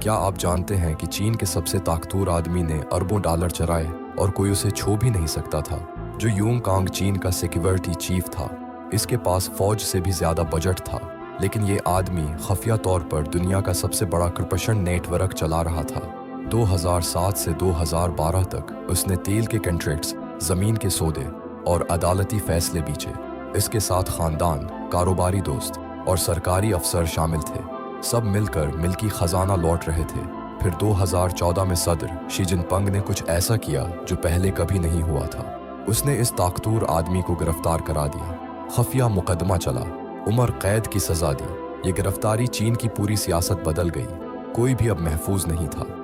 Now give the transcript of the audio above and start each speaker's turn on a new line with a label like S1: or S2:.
S1: क्या आप जानते हैं कि चीन के सबसे ताकतवर आदमी ने अरबों डॉलर चराए और कोई उसे छू भी नहीं सकता था? जो यूंग कांग चीन का सिक्योरिटी चीफ था, इसके पास फौज से भी ज्यादा बजट था, लेकिन ये आदमी खुफिया तौर पर दुनिया का सबसे बड़ा करप्शन नेटवर्क चला रहा था। 2007 से 2012 तक उसने तेल के कॉन्ट्रैक्ट्स, जमीन के सौदे और अदालती फैसले बीचे। इसके साथ खानदान, कारोबारी दोस्त और सरकारी अफसर शामिल थे। सब मिलकर मिल्की खजाना लौट रहे थे। फिर 2014 में सदर शी जिनपिंग ने कुछ ऐसा किया जो पहले कभी नहीं हुआ था। उसने इस ताकतवर आदमी को गिरफ्तार करा दिया। खुफिया मुकदमा चला, उम्र कैद की सजा दी। ये गिरफ्तारी चीन की पूरी सियासत बदल गई। कोई भी अब महफूज नहीं था।